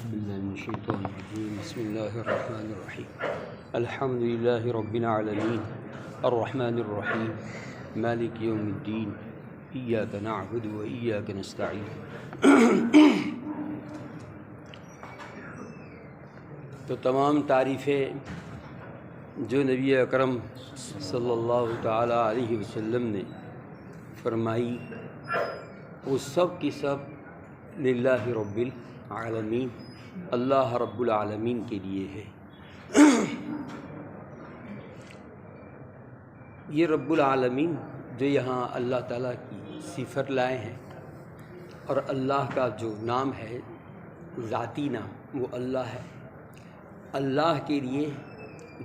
بالله من الشيطان الرجيم بسم الله الرحمن الرحيم الحمد لله رب العالمين الرحمن الرحيم مالك يوم الدين إياك نعبد وإياك نستعين تو تمام تعریفیں جو نبی اکرم صلی اللہ تعالیٰ علیہ وسلم نے فرمائی وہ سب کی سب للہ رب العالمین اللہ رب العالمین کے لیے ہے۔ یہ رب العالمین جو یہاں اللہ تعالیٰ کی صفت لائے ہیں اور اللہ کا جو نام ہے ذاتی نام وہ اللہ ہے۔ اللہ کے لیے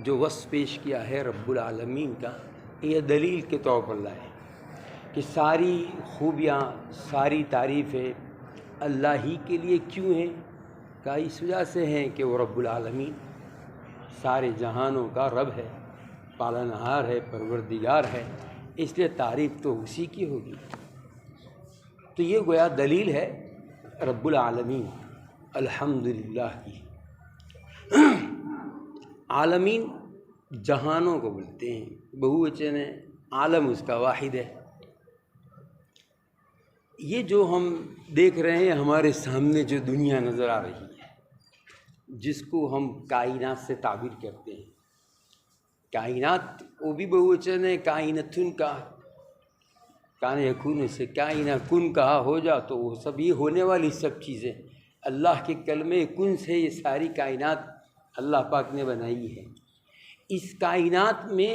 جو وصف پیش کیا ہے رب العالمین کا، یہ دلیل کے طور پر لائے کہ ساری خوبیاں ساری تعریفیں اللہ ہی کے لیے کیوں ہیں؟ کہ اس وجہ سے ہیں کہ وہ رب العالمین سارے جہانوں کا رب ہے، پالنہار ہے، پروردگار ہے، اس لیے تعریف تو اسی کی ہوگی۔ تو یہ گویا دلیل ہے رب العالمین الحمدللہ کی۔ عالمین جہانوں کو بولتے ہیں، بہووچن ہے، عالم اس کا واحد ہے۔ یہ جو ہم دیکھ رہے ہیں ہمارے سامنے جو دنیا نظر آ رہی ہے، جس کو ہم کائنات سے تعبیر کرتے ہیں، کائنات وہ بھی بہووچن ہے، کائنتن کا کان یکون سے کائنہ کن کہا ہو جا تو وہ سب یہ ہونے والی سب چیزیں اللہ کے کلمے کن سے یہ ساری کائنات اللہ پاک نے بنائی ہے۔ اس کائنات میں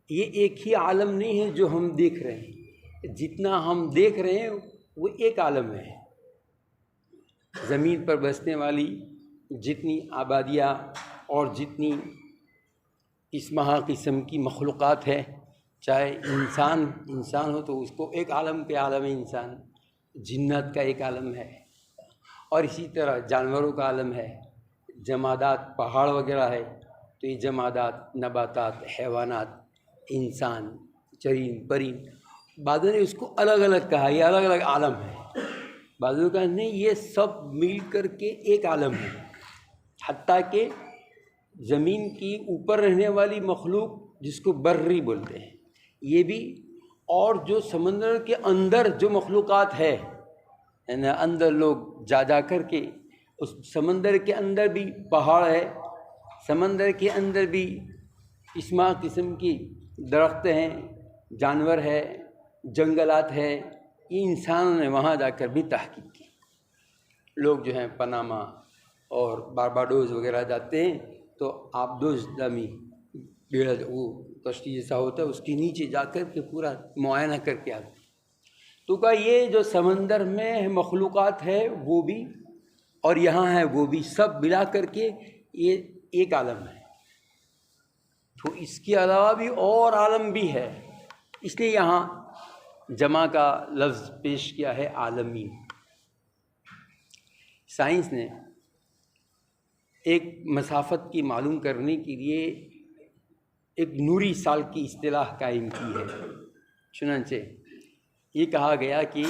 یہ ایک ہی عالم نہیں ہے جو ہم دیکھ رہے ہیں، جتنا ہم دیکھ رہے ہیں وہ ایک عالم ہے۔ زمین پر بسنے والی جتنی آبادیاں اور جتنی قسم کی مخلوقات ہے، چاہے انسان ہو تو اس کو ایک عالم کے عالم انسان، جنات کا ایک عالم ہے، اور اسی طرح جانوروں کا عالم ہے، جمادات پہاڑ وغیرہ ہے تو یہ جمادات، نباتات، حیوانات، انسان، چرین پرین، بعضوں نے اس کو الگ الگ کہا، یہ الگ الگ عالم ہے، بعضوں نے کہا نہیں یہ سب مل کر کے ایک عالم ہے۔ حتیٰ کہ زمین کی اوپر رہنے والی مخلوق جس کو بری بولتے ہیں یہ بھی، اور جو سمندر کے اندر جو مخلوقات ہے، یعنی اندر لوگ جا کر کے اس سمندر کے اندر بھی پہاڑ ہے، سمندر کے اندر بھی قسم کی درخت ہیں، جانور ہے، جنگلات ہے، یہ انسانوں نے وہاں جا کر بھی تحقیق کی۔ لوگ جو ہیں پاناما اور بارباڈوز وغیرہ جاتے ہیں تو آبدوز نامی بیڑا وہ کشتی جیسا ہوتا ہے اس کے نیچے جا کر کے پورا معائنہ کر کے آتے ہیں۔ تو کہا یہ جو سمندر میں مخلوقات ہے وہ بھی اور یہاں ہے وہ بھی، سب ملا کر کے یہ ایک عالم ہے۔ تو اس کے علاوہ بھی اور عالم بھی ہے، اس لیے یہاں جمع کا لفظ پیش کیا ہے عالمین۔ سائنس نے ایک مسافت کی معلوم کرنے کے لیے ایک نوری سال کی اصطلاح قائم کی ہے۔ چنانچہ یہ کہا گیا کہ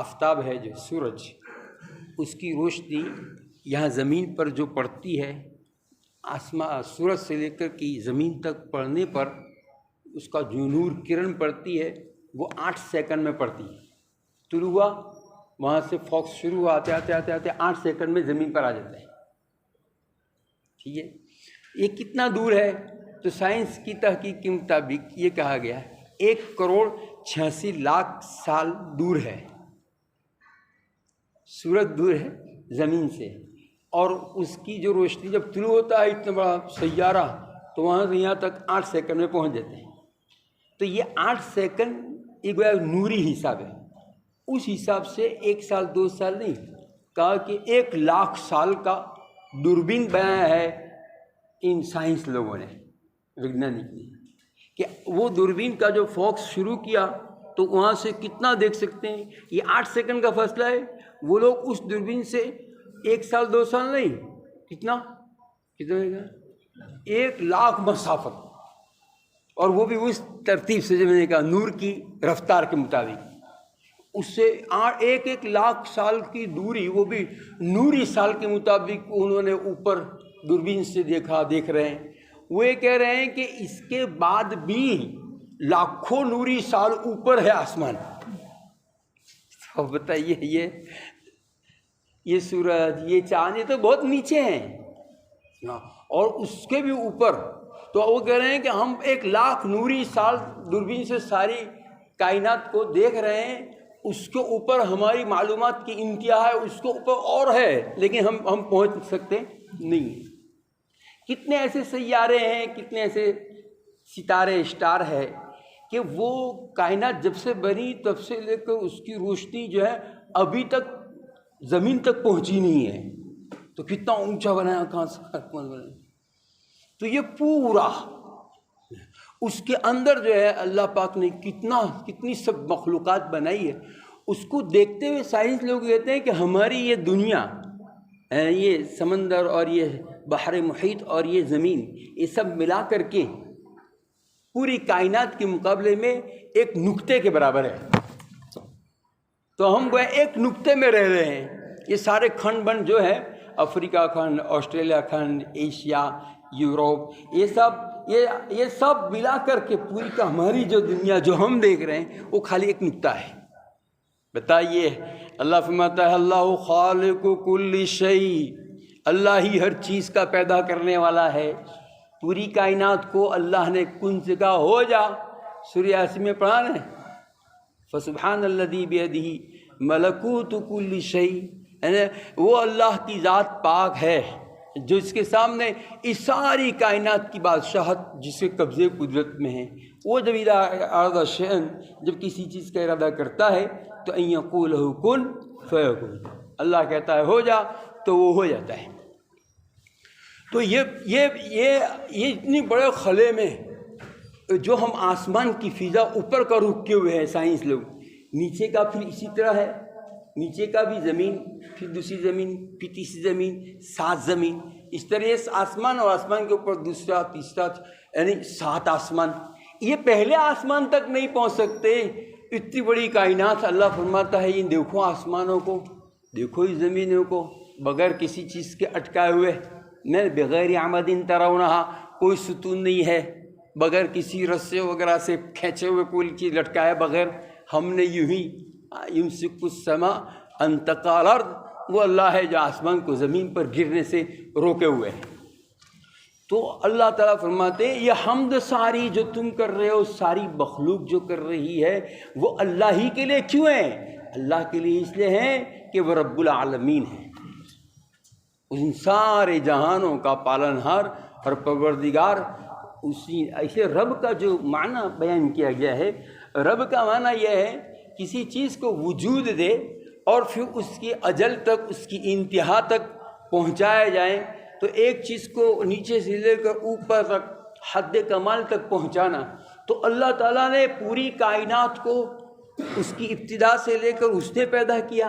آفتاب ہے جو سورج، اس کی روشنی یہاں زمین پر جو پڑتی ہے، سورج سے لے کر کے زمین تک پڑنے پر اس کا جو نور کرن پڑتی ہے وہ 8 سیکنڈ میں پڑتی ہے۔ طلوع ہوا وہاں سے فوکس شروع ہوا، آتے 8 سیکنڈ میں زمین پر آ جاتا ہے۔ ٹھیک ہے، یہ کتنا دور ہے؟ تو سائنس کی تحقیق کے مطابق یہ کہا گیا 1,86,00,000 سال دور ہے سورج، دور ہے زمین سے، اور اس کی جو روشنی جب طلوع ہوتا ہے اتنا بڑا سیارہ تو وہاں سے یہاں تک 8 سیکنڈ میں پہنچ جاتے ہیں۔ تو یہ 8 سیکنڈ ایک نوری حساب ہے، اس حساب سے 1 سال 2 سال نہیں، کہا کہ 1,00,000 سال کا دوربین بنایا ہے ان سائنس لوگوں نے، وگیانک نے، کہ وہ دوربین کا جو فوکس شروع کیا تو وہاں سے کتنا دیکھ سکتے ہیں۔ یہ 8 سیکنڈ کا فاصلہ ہے، وہ لوگ اس دوربین سے 1 سال 2 سال نہیں، کتنا ہوگا 1,00,000 مسافت، اور وہ بھی اس ترتیب سے جو میں نے کہا نور کی رفتار کے مطابق۔ اس سے 1 لاکھ سال کی دوری، وہ بھی نوری سال کے مطابق انہوں نے اوپر دوربین سے دیکھ رہے ہیں. وہ یہ کہہ رہے ہیں کہ اس کے بعد بھی لاکھوں نوری سال اوپر ہے آسمان. تو بتائیے یہ سورج، یہ چاند، یہ تو بہت نیچے ہیں، اور اس کے بھی اوپر. تو وہ کہہ رہے ہیں کہ ہم 1 لاکھ نوری سال دوربین سے ساری کائنات کو دیکھ رہے ہیں، اس کے اوپر ہماری معلومات کی انتہا ہے، اس کے اوپر اور ہے، لیکن ہم پہنچ سکتے نہیں. کتنے ایسے سیارے ہیں، کتنے ایسے ستارے، اسٹار ہے کہ وہ کائنات جب سے بنی تب سے لے کر اس کی روشنی جو ہے ابھی تک زمین تک پہنچی نہیں ہے. تو کتنا اونچا بنایا، کہاں سے بنایا. تو یہ پورا اس کے اندر جو ہے اللہ پاک نے کتنی سب مخلوقات بنائی ہے. اس کو دیکھتے ہوئے سائنس لوگ کہتے ہیں کہ ہماری یہ دنیا، یہ سمندر اور یہ بحر محیط اور یہ زمین، یہ سب ملا کر کے پوری کائنات کے مقابلے میں ایک نقطے کے برابر ہے. تو ہم گویا ایک نقطے میں رہ رہے ہیں. یہ سارے کھنڈ بن جو ہے، افریقہ کھنڈ، آسٹریلیا کھنڈ، ایشیا، یوروپ، یہ سب ملا کر کے پوری کا ہماری جو دنیا جو ہم دیکھ رہے ہیں وہ خالی ایک نقطہ ہے. بتائیے، اللہ فرماتا ہے اللہ خالق کل شیء، اللہ ہی ہر چیز کا پیدا کرنے والا ہے. پوری کائنات کو اللہ نے کن سے کہا ہو جا. سورہ یاسین میں پڑھا نا، فسبحان الذی بیدہ ملکوت کل شیء، وہ اللہ کی ذات پاک ہے جو اس کے سامنے اس ساری کائنات کی بادشاہت جس کے قبضے قدرت میں ہے. وہ جب اراد شیئا، جب کسی چیز کا ارادہ کرتا ہے تو ان یقول لہ کن فیکون، اللہ کہتا ہے ہو جا تو وہ ہو جاتا ہے. تو یہ اتنی بڑے خلے میں جو ہم آسمان کی فضا اوپر کا رکے ہوئے ہیں سائنس لوگ، نیچے کا پھر اسی طرح ہے، نیچے کا بھی زمین، پھر دوسری زمین، پھر تیسری زمین، 7 زمین، اس طرح اس آسمان اور آسمان کے اوپر دوسرا، تیسرا، یعنی 7 آسمان. یہ پہلے آسمان تک نہیں پہنچ سکتے. اتنی بڑی کائنات، اللہ فرماتا ہے یہ دیکھو آسمانوں کو، دیکھو اس زمینوں کو، بغیر کسی چیز کے اٹکائے ہوئے، میں بغیر عمد ترونہا، کوئی ستون نہیں ہے، بغیر کسی رسے وغیرہ سے کھینچے ہوئے کوئی چیز لٹکائے بغیر. ہم نے یوں ہی یمسک السماء ان تقع علی الارض، وہ اللہ ہے جو آسمان کو زمین پر گرنے سے روکے ہوئے ہیں. تو اللہ تعالیٰ فرماتے ہیں یہ حمد ساری جو تم کر رہے ہو، ساری مخلوق جو کر رہی ہے، وہ اللہ ہی کے لیے کیوں ہے؟ اللہ کے لیے اس لیے ہے کہ وہ رب العالمین ہے، ان سارے جہانوں کا پالنہار اور پروردگار. اسی ایسے رب کا جو معنی بیان کیا گیا ہے، رب کا معنی یہ ہے کسی چیز کو وجود دے اور پھر اس کی اجل تک، اس کی انتہا تک پہنچایا جائے. تو ایک چیز کو نیچے سے لے کر اوپر تک حد کمال تک پہنچانا. تو اللہ تعالیٰ نے پوری کائنات کو اس کی ابتدا سے لے کر اس نے پیدا کیا،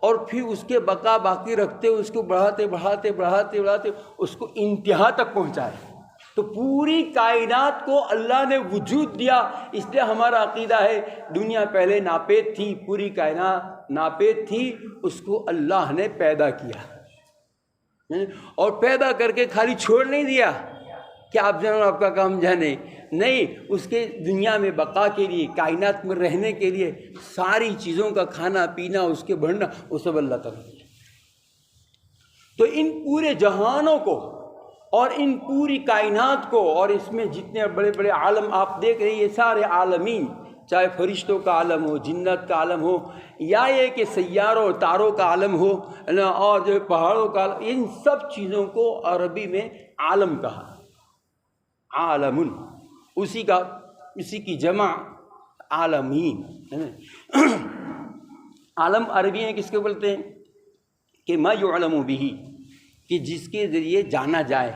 اور پھر اس کے بقا باقی رکھتے اس کو بڑھاتے بڑھاتے بڑھاتے بڑھاتے اس کو انتہا تک پہنچائے. تو پوری کائنات کو اللہ نے وجود دیا. اس لیے ہمارا عقیدہ ہے دنیا پہلے ناپید تھی، پوری کائنات ناپید تھی، اس کو اللہ نے پیدا کیا، اور پیدا کر کے خالی چھوڑ نہیں دیا کہ آپ جانو آپ کا کام جانے، نہیں، اس کے دنیا میں بقا کے لیے، کائنات میں رہنے کے لیے ساری چیزوں کا کھانا پینا، اس کے بڑھنا، وہ سب اللہ تعالیٰ نے. تو ان پورے جہانوں کو اور ان پوری کائنات کو اور اس میں جتنے بڑے بڑے عالم آپ دیکھ رہے ہیں، یہ سارے عالمین، چاہے فرشتوں کا عالم ہو، جنت کا عالم ہو، یا یہ کہ سیاروں اور تاروں کا عالم ہو، اور جو پہاڑوں کا عالم، ان سب چیزوں کو عربی میں عالم کہا. عالم، اسی کی جمع عالمین. عالم عربی میں کس کو بولتے ہیں؟ کہ ما یعلم بہ، کہ جس کے ذریعے جانا جائے.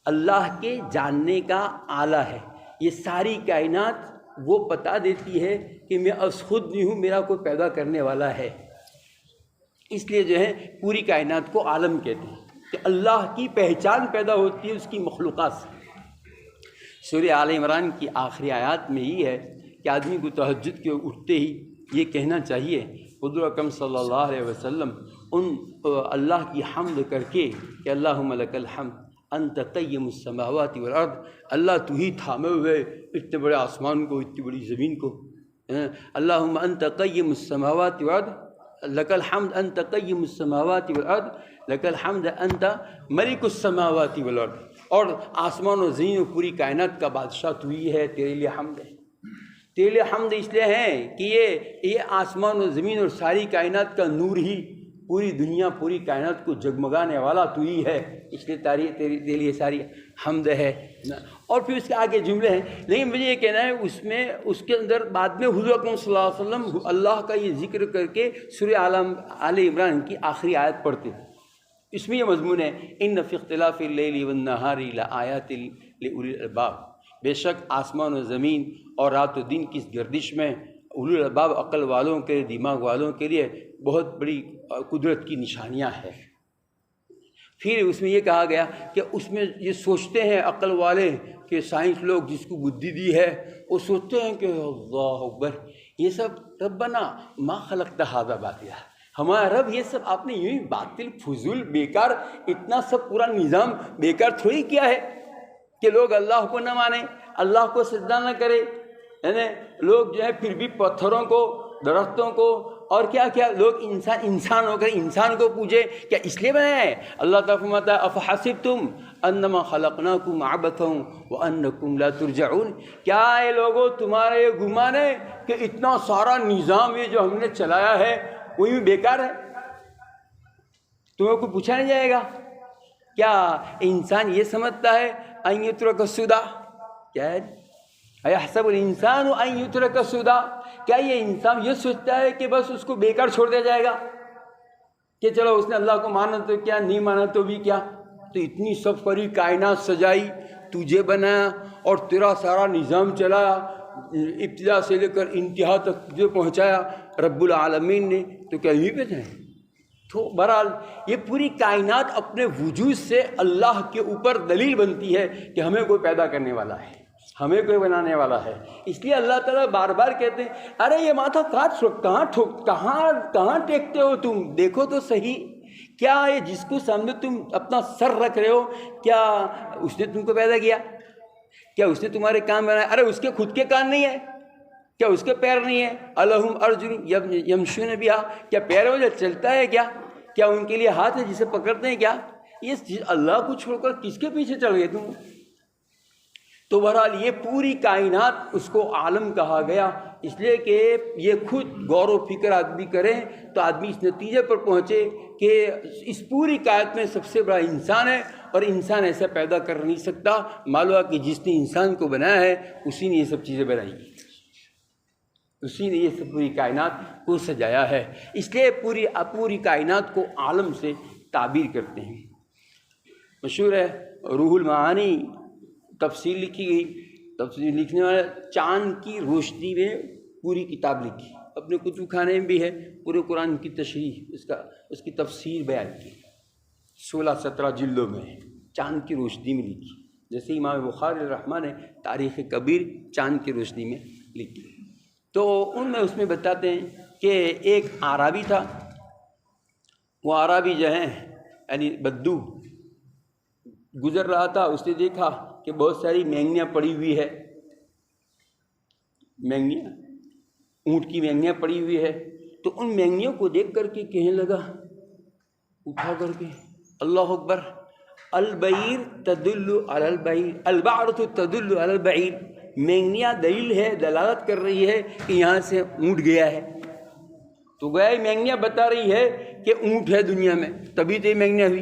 اللہ کے جاننے کا آلہ ہے. یہ ساری کائنات وہ بتا دیتی ہے کہ میں از خود نہیں ہوں، میرا کوئی پیدا کرنے والا ہے. اس لیے جو ہے پوری کائنات کو عالم کہتے ہیں کہ اللہ کی پہچان پیدا ہوتی ہے اس کی مخلوقات سے. سورہ آل عمران کی آخری آیات میں یہ ہے کہ آدمی کو تہجد کے اٹھتے ہی یہ کہنا چاہیے حضور اکرم صلی اللہ علیہ وسلم اللہ کی حمد کر کے کہ اللہم لک الحمد انت قیم السماوات والارض، اللہ تو ہی تھامے ہوئے اتنے بڑے آسمان کو، اتنی بڑی زمین کو، اللہم انت قیم السماوات والارض لک الحمد انت قیم السماوات والارض لک الحمد انت ملک السماوات والارض، اور آسمان و زمین و پوری کائنات کا بادشاہ تو ہی ہے، تیرے لیے حمد ہے۔ تیرے لیے حمد اس لیے ہے کہ یہ آسمان و زمین اور ساری کائنات کا نور ہی پوری دنیا پوری کائنات کو جگمگانے والا تو ہی ہے، اس لیے تیرے لیے ساری حمد ہے۔ اور پھر اس کے آگے جملے ہیں، لیکن مجھے یہ کہنا ہے اس کے اندر بعد میں حضور اکرم صلی اللہ علیہ وسلم اللہ کا یہ ذکر کر کے سورہ آل عمران کی آخری آیت پڑھتے ہیں۔ اس میں یہ مضمون ہے ان فی اختلاف اللیل والنہار لآیات لأولی الالباب، بے شک آسمان و زمین اور رات و دن کی اس گردش میں اولو الالباب عقل والوں کے دماغ والوں کے لیے بہت بڑی قدرت کی نشانیاں ہیں۔ پھر اس میں یہ کہا گیا کہ اس میں یہ سوچتے ہیں عقل والے کہ سائنس لوگ جس کو بدھی دی ہے وہ سوچتے ہیں کہ اللہ اکبر، یہ سب ربنا ما خلقت ھذا باطلا، ہمارا رب یہ سب آپ نے یوں ہی باطل فضول بیکار اتنا سب پورا نظام بیکار تھوڑی کیا ہے کہ لوگ اللہ کو نہ مانیں، اللہ کو سجدہ نہ کرے، یعنی لوگ جو ہے پھر بھی پتھروں کو، درختوں کو اور کیا کیا لوگ انسان ہو کر انسان کو پوجے، کیا اس لیے بنایا ہے؟ اللہ تعالیٰ فرماتا ہے افحسبتم انما خلقناکم عبثا وانکم لا ترجعون، کیا اے لوگوں تمہارا یہ گمان ہے کہ اتنا سارا نظام یہ جو ہم نے چلایا ہے وہی بھی بیکار ہے، تمہیں کوئی پوچھا نہیں جائے گا؟ کیا انسان یہ سمجھتا ہے ان یترک سدی، کیا ہے ایحسب الانسان ان یترک سدی، کیا یہ انسان یہ سوچتا ہے کہ بس اس کو بیکار چھوڑ دیا جائے گا کہ چلو اس نے اللہ کو مانا تو کیا، نہیں مانا تو بھی کیا؟ تو اتنی سب پری کائنات سجائی، تجھے بنایا اور تیرا سارا نظام چلایا، ابتدا سے لے کر انتہا تک تجھے پہنچایا رب العالمین نے، تو کیا یہیں پہ جائیں؟ تو بہرحال یہ پوری کائنات اپنے وجود سے اللہ کے اوپر دلیل بنتی ہے کہ ہمیں کوئی پیدا کرنے والا ہے، ہمیں کوئی بنانے والا ہے۔ اس لیے اللہ تعالیٰ بار بار کہتے ہیں ارے یہ ماتھا کہاں ٹیکتے ہو تم، دیکھو تو صحیح، کیا یہ جس کو سامنے تم اپنا سر رکھ رہے ہو کیا اس نے تم کو پیدا کیا؟ کیا اس نے تمہارے کان بنائے؟ ارے اس کے خود کے کان نہیں ہے کیا؟ اس کے پیر نہیں ہے؟ الہم ارجل یمشون بہا، کیا پیر وہ جو چلتا ہے کیا ان کے لیے ہاتھ ہے جسے پکڑتے ہیں کیا؟ یہ اللہ کو چھوڑ کر کس کے پیچھے چل گئے تم؟ تو بہرحال یہ پوری کائنات اس کو عالم کہا گیا، اس لیے کہ یہ خود غور و فکر آدمی کرے تو آدمی اس نتیجے پر پہنچے کہ اس پوری کائنات میں سب سے بڑا انسان ہے، اور انسان ایسا پیدا کر نہیں سکتا، معلوم ہے کہ جس نے انسان کو بنایا ہے اسی نے یہ سب چیزیں بنائی، اسی نے یہ سب پوری کائنات کو سجایا ہے، اس لیے پوری کائنات کو عالم سے تعبیر کرتے ہیں۔ مشہور ہے روح المعانی تفسیر لکھی گئی، تفسیر لکھنے والے چاند کی روشنی میں پوری کتاب لکھی، اپنے کتب خانے میں بھی ہے، پورے قرآن کی تشریح اس کی تفسیر بیان کی، 16-17 جلدوں میں چاند کی روشنی میں لکھی، جیسے امام بخاری رحمہ نے تاریخ کبیر چاند کی روشنی میں لکھی۔ تو اس میں بتاتے ہیں کہ ایک عربی تھا، وہ عربی جو ہے یعنی بدو گزر رہا تھا، اس نے دیکھا کہ بہت ساری مینگنیاں پڑی ہوئی ہے، مینگنیاں اونٹ کی مینگنیاں پڑی ہوئی ہے، تو ان مینگنیوں کو دیکھ کر کے کہنے لگا اٹھا کر کے اللہ اکبر، البعیر تدل علی البعیر، البعرۃ تدل علی البعیر، مینگنیاں دلیل ہے، دلالت کر رہی ہے کہ یہاں سے اونٹ گیا ہے، تو گویا مینگنیاں بتا رہی ہے کہ اونٹ ہے دنیا میں، تبھی تو یہ مینگنیاں ہوئی۔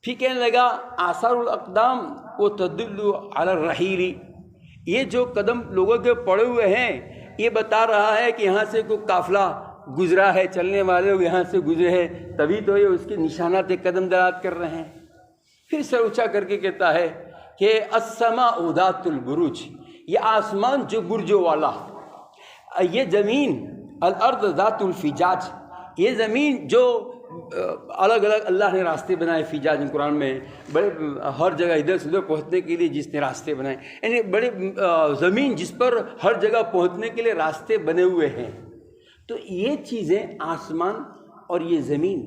پھر کہنے لگا آثار الاقدام وہ تدل علی الرحیل، یہ جو قدم لوگوں کے پڑے ہوئے ہیں یہ بتا رہا ہے کہ یہاں سے کوئی قافلہ گزرا ہے، چلنے والے لوگ یہاں سے گزرے ہیں، تبھی تو یہ اس کے نشانات قدم دلالت کر رہے ہیں۔ پھر سر اونچا کر کے کہتا ہے کہ السماء ذات البروج، یہ آسمان جو برجوں والا، یہ زمین الارض ذات الفجاج، یہ زمین جو الگ الگ اللہ نے راستے بنائے فیجاز قرآن میں، بڑے ہر جگہ ادھر سے ادھر پہنچنے کے لیے جس نے راستے بنائے، یعنی بڑے زمین جس پر ہر جگہ پہنچنے کے لیے راستے بنے ہوئے ہیں۔ تو یہ چیزیں آسمان اور یہ زمین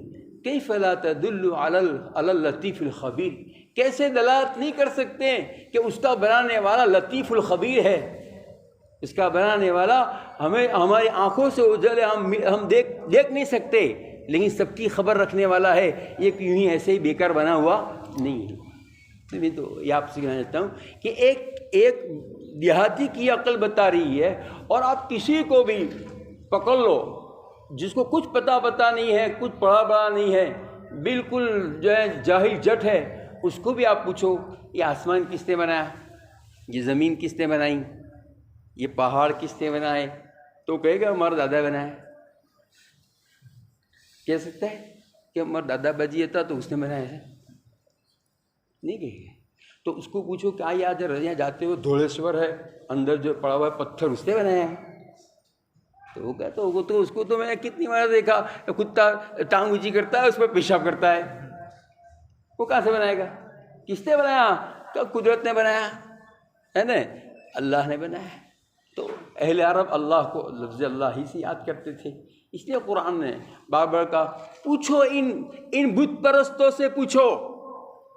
کیف لا تدل علی اللطیف الخبیر، کیسے دلالت نہیں کر سکتے ہیں کہ اس کا بنانے والا لطیف الخبیر ہے، اس کا بنانے والا ہمیں ہماری آنکھوں سے اجلے ہم دیکھ نہیں سکتے لیکن سب کی خبر رکھنے والا ہے، یہ کیوں ہی ایسے ہی بیکار بنا ہوا نہیں ہے۔ میں تو یہ آپ سے کہنا چاہتا ہوں کہ ایک دیہاتی کی عقل بتا رہی ہے، اور آپ کسی کو بھی پکڑ لو جس کو کچھ پتہ نہیں ہے، کچھ پڑھا بڑا نہیں ہے، بالکل جو ہے جاہل جٹ ہے، اس کو بھی آپ پوچھو یہ آسمان کس نے بنایا، یہ زمین کس نے بنائی، یہ پہاڑ کس نے بنائے، تو کہے گا ہمارا دادا بنایا۔ کہہ سکتا ہے کہ ہمارا دادا بجیے تھا تو اس نے بنایا ہے؟ نہیں کہے گا۔ تو اس کو پوچھو کہ آج یہاں جاتے ہوئے دھوڑیشور ہے، اندر جو پڑا ہوا ہے پتھر، اس نے بنایا ہے؟ تو وہ کہتا ہوگا تو اس کو تو میں نے کتنی بار دیکھا، کتا ٹانگ اونچی کرتا ہے اس پہ پیشاب کرتا ہے، وہ کہاں سے بنائے گا؟ کس نے بنایا؟ تو قدرت نے بنایا ہے نا، اللہ نے بنایا۔ تو اہل عرب اللہ کو لفظ اللہ ہی سے یاد کرتے تھے، اس لیے قرآن نے بار بار کہا پوچھو ان بت پرستوں سے، پوچھو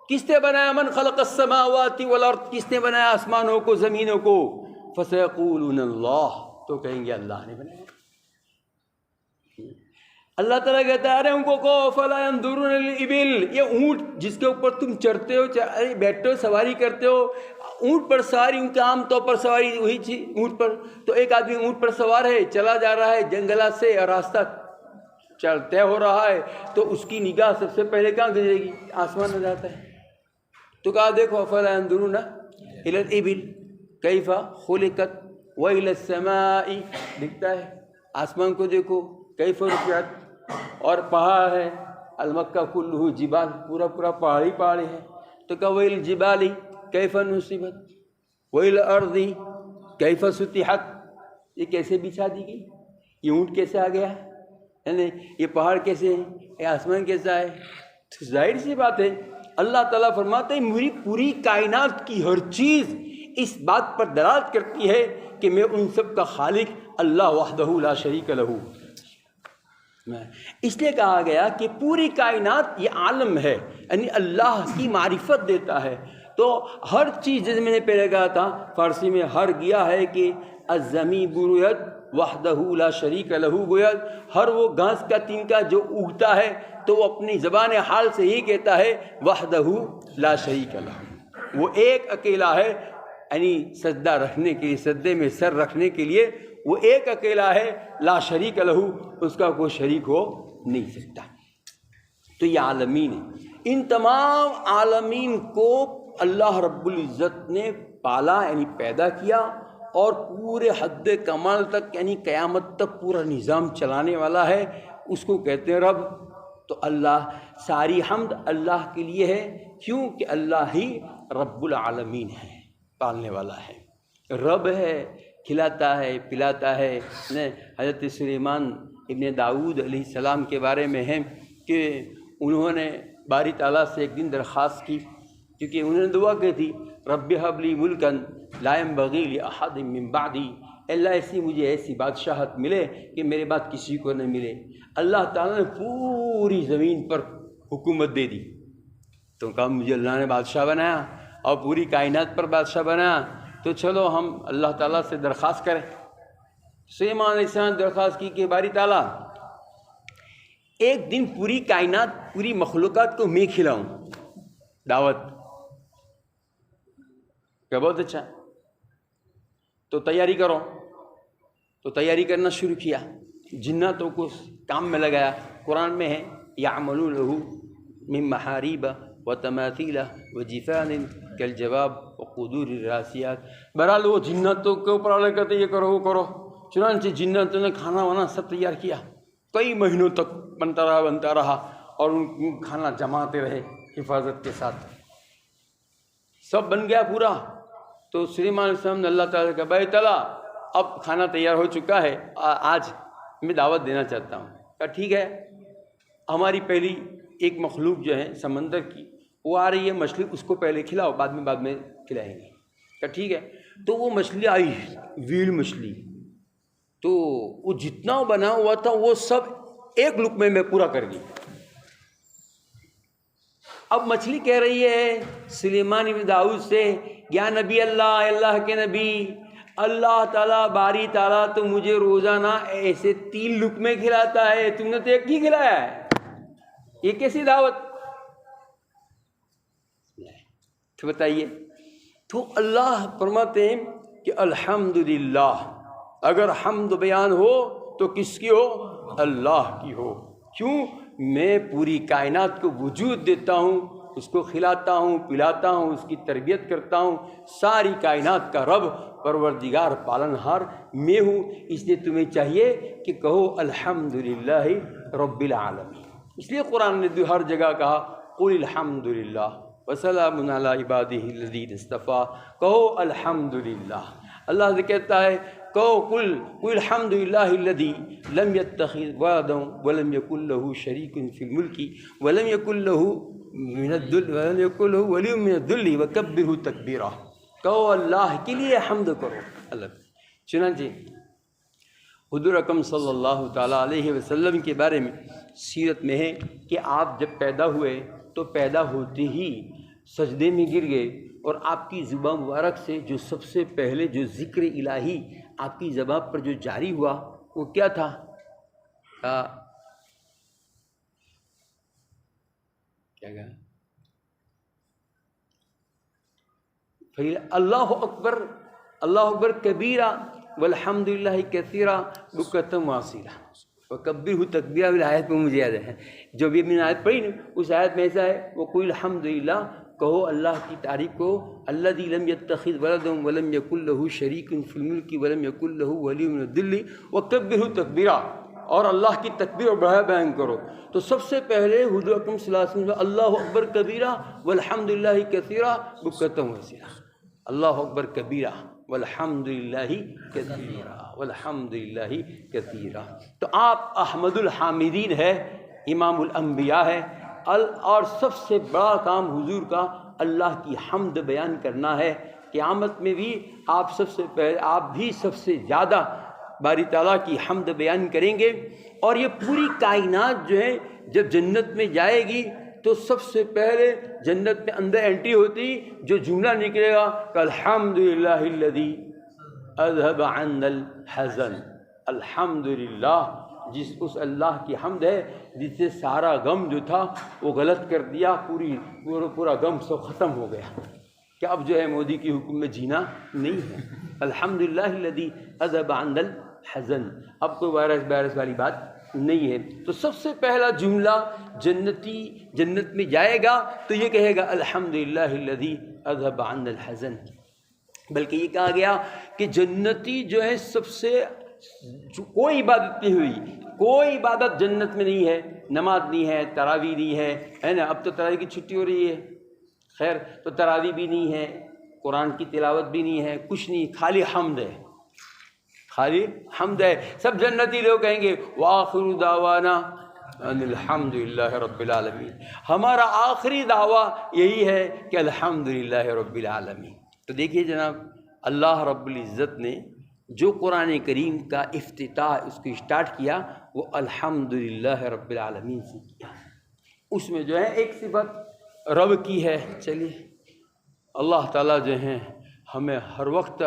کس نے بنایا، من خلق السماوات والارض، کس نے بنایا آسمانوں کو زمینوں کو، فسیقولون اللہ، تو کہیں گے اللہ نے بنایا۔ اللہ تعالیٰ کہتا ہے ارے ان کو کہو فلا ينظرون الابل، یہ اونٹ جس کے اوپر تم چڑھتے ہو، بیٹھتے ہو، سواری کرتے ہو، اونٹ پر سواری، ان کا عام طور پر سواری وہی تھی اونٹ پر، تو ایک آدمی اونٹ پر سوار ہے، چلا جا رہا ہے جنگلات سے اور راستہ طے ہو رہا ہے، تو اس کی نگاہ سب سے پہلے کہاں گزرے گی؟ آسمان میں جاتا ہے۔ تو کہا دیکھو فلا ينظرون الى الابل کیف خلقت وإلى السماء، دکھتا ہے آسمان کو دیکھو کیف رفعت، اور پہاڑ ہے المکہ کلہ جبال، پورا پورا پہاڑی پہاڑی ہے، تو کہ وإلى الجبال کیف نصبت وإلى الأرض کیف سطحت، یہ کیسے بچھا دی گئی، یہ اونٹ کیسے آ گیا ہے، یہ پہاڑ کیسے ہیں، یہ آسمان کیسا ہے؟ تو ظاہر سی بات ہے اللہ تعالیٰ فرماتے ہیں میری پوری کائنات کی ہر چیز اس بات پر دلالت کرتی ہے کہ میں ان سب کا خالق اللہ وحدہ لا شریک لہ۔ اس لیے کہا گیا کہ پوری کائنات یہ عالم ہے، یعنی اللہ کی معرفت دیتا ہے، تو ہر چیز جیسے میں نے پہلے کہا تھا فارسی میں ہر گیا ہے کہ الزمی برویت وحدہ لا شریک لہ گوید، ہر وہ گھاس کا تنکا جو اگتا ہے تو وہ اپنی زبان حال سے ہی کہتا ہے وحدہ لا شریک لہ، وہ ایک اکیلا ہے، یعنی سجدہ رکھنے کے لیے، سجدے میں سر رکھنے کے لیے وہ ایک اکیلا ہے، لا شریک لہ، اس کا کوئی شریک ہو نہیں سکتا۔ تو یہ عالمین ہے، ان تمام عالمین کو اللہ رب العزت نے پالا، یعنی پیدا کیا، اور پورے حد کمال تک یعنی قیامت تک پورا نظام چلانے والا ہے، اس کو کہتے ہیں رب۔ تو اللہ، ساری حمد اللہ کے لیے ہے، کیوں کہ اللہ ہی رب العالمین ہے، پالنے والا ہے، رب ہے، کھلاتا ہے، پلاتا ہے۔ حضرت سلیمان ابن داؤد علیہ السلام کے بارے میں ہے کہ انہوں نے باری تعالیٰ سے ایک دن درخواست کی، کیونکہ انہوں نے دعا کی تھی رب ہب لی ملکا لا ينبغی لأحد من بعدی، اللہ مجھے ایسی بادشاہت ملے کہ میرے بعد کسی کو نہ ملے۔ اللہ تعالیٰ نے پوری زمین پر حکومت دے دی، تو کہا مجھے اللہ نے بادشاہ بنایا اور پوری کائنات پر بادشاہ بنایا، تو چلو ہم اللہ تعالیٰ سے درخواست کریں۔ سلیمان علیہ السلام درخواست کی کہ باری تعالیٰ ایک دن پوری کائنات، پوری مخلوقات کو میں کھلاؤں، دعوت کہ بہت اچھا، تو تیاری کرو۔ تو تیاری کرنا شروع کیا، جناتوں کو کام میں لگایا، قرآن میں ہے یعملون لہ من محاریب وتماثیل وجفان کالجواب وقدور الراسیات، بہرحال وہ جناتوں کے اوپر عمل کرتے یہ کرو وہ کرو، چنانچہ جناتوں نے کھانا وانا سب تیار کیا، کئی مہینوں تک بنتا رہا اور ان کھانا جماتے رہے حفاظت کے ساتھ، سب بن گیا پورا۔ تو سلیمان علیہ السلام نے اللہ تعالیٰ کا بھائی تعالیٰ اب کھانا تیار ہو چکا ہے، آج میں دعوت دینا چاہتا ہوں۔ کہا ٹھیک ہے، ہماری پہلی ایک مخلوق جو ہے سمندر کی وہ آ رہی ہے مچھلی، اس کو پہلے کھلاؤ، بعد میں کھلائیں گے، کیا ٹھیک ہے؟ تو وہ مچھلی آئی ویل مچھلی، تو وہ جتنا بنا ہوا تھا وہ سب ایک لقمے میں پورا کر گئی۔ اب مچھلی کہہ رہی ہے سلیمان بن داؤد سے، یا نبی اللہ کے نبی، اللہ تعالیٰ باری تعالیٰ تو مجھے روزانہ ایسے 3 لقمے کھلاتا ہے، تم نے تو ایک ہی کھلایا ہے، یہ کیسی دعوت؟ تو بتائیے، تو اللہ فرماتے ہیں کہ الحمدللہ، اگر حمد بیان ہو تو کس کی ہو؟ اللہ کی ہو۔ کیوں؟ میں پوری کائنات کو وجود دیتا ہوں، اس کو کھلاتا ہوں، پلاتا ہوں، اس کی تربیت کرتا ہوں، ساری کائنات کا رب، پروردگار، پالنہار میں ہوں، اس لیے تمہیں چاہیے کہ کہو الحمدللہ رب العالمین۔ اس لیے قرآن نے ہر جگہ کہا قل الحمدللہ وسلام علی عبادہ الذین اصطفیٰ، کہو الحمدللہ۔ اللہ سے کہتا ہے کہو قل الحمدللہ الذی لم یتخذ ولدا ولم یکن لہ شریک فی الملک ولم یکن لہ ولی من الذل وکبرہ تکبیرا، کہو اللہ کے لیے حمد کرو اللہ۔ چنانچہ حضور اکرم صلی اللہ تعالیٰ علیہ وسلم کے بارے میں سیرت میں ہے کہ آپ جب پیدا ہوئے تو پیدا ہوتے ہی سجدے میں گر گئے، اور آپ کی زبان مبارک سے جو سب سے پہلے جو ذکر الہی آپ کی زبان پر جو جاری ہوا وہ کیا تھا؟ کیا کہا؟ اللہ اکبر کبیرہ والحمدللہ کثیرہ بکرۃ واصیلہ وکبرہ تکبیرہ۔ آیت میں مجھے یاد ہے، جو بھی میں نے آیت پڑھی نا، اس آیت میں ایسا ہے وقل الحمدللہ، کہو اللہ کی تعریف کو، الذی لم یتخذ ولدا ولم یکن لہ شریک فی الملک ولم یکن لہ ولی من الذل وکبرہ تکبیرہ، اور اللہ کی تکبیر اور بڑھا بیان کرو۔ تو سب سے پہلے حضور اکرم صلی اللہ علیہ وسلم اللہ اکبر کبیرہ والحمدللہ کثیرہ بکرۃ واصیلہ، اللہ اکبر کبیرہ والحمدللہ کثیرہ والحمدللہ کثیرہ۔ تو آپ احمد الحامدین ہے، امام الانبیاء ہے، اور سب سے بڑا کام حضور کا اللہ کی حمد بیان کرنا ہے۔ قیامت میں بھی آپ سب سے پہلے، آپ بھی سب سے زیادہ باری تعالیٰ کی حمد بیان کریں گے، اور یہ پوری کائنات جو ہے جب جنت میں جائے گی تو سب سے پہلے جنت میں اندر انٹری ہوتی جو جملہ نکلے گا کہ الحمدللہ الذی اذھب عنا الحزن، الحمدللہ، اس اللہ کی حمد ہے جس سے سارا غم جو تھا وہ غلط کر دیا، پورا غم سب ختم ہو گیا، کہ اب جو ہے مودی کی حکم میں جینا نہیں ہے۔ الحمدللہ الذی اذھب عنا الحزن، اب کوئی وائرس والی بات نہیں ہے۔ تو سب سے پہلا جملہ جنتی جنت میں جائے گا تو یہ کہے گا الحمدللہ الذی اذھب عنا الحزن۔ بلکہ یہ کہا گیا کہ جنتی جو ہے سب سے کوئی عبادت نہیں ہوئی، کوئی عبادت جنت میں نہیں ہے، نماز نہیں ہے، تراویح نہیں ہے نا، اب تو تراویح کی چھٹی ہو رہی ہے، خیر، تو تراویح بھی نہیں ہے، قرآن کی تلاوت بھی نہیں ہے، کچھ نہیں، خالی حمد ہے، خالی حمد ہے۔ سب جنتی لوگ کہیں گے وآخر دعوانا ان الحمدللہ رب العالمین، ہمارا آخری دعویٰ یہی ہے کہ الحمدللہ رب العالمین۔ تو دیکھیے جناب، اللہ رب العزت نے جو قرآن کریم کا افتتاح اس کو اسٹارٹ کیا وہ الحمدللہ رب العالمین سے کیا۔ اس میں جو ہے ایک صفت رب کی ہے۔ چلیے، اللہ تعالیٰ جو ہیں ہمیں ہر وقت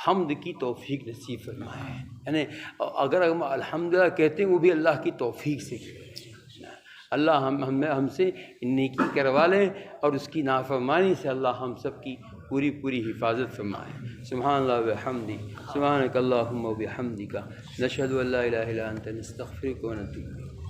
حمد کی توفیق نصیب فرمائے، یعنی اگر ہم الحمدللہ کہتے ہیں وہ بھی اللہ کی توفیق سے کہتے ہیں۔ اللہ ہم سے نیکی کروا لیں، اور اس کی نافرمانی سے اللہ ہم سب کی پوری حفاظت فرمائے۔ سبحان اللہ وبحمدہ، سبحانک اللہم وبحمدک، نشہد ان لا الہ الا انت، نستغفرک ونتوب الیک۔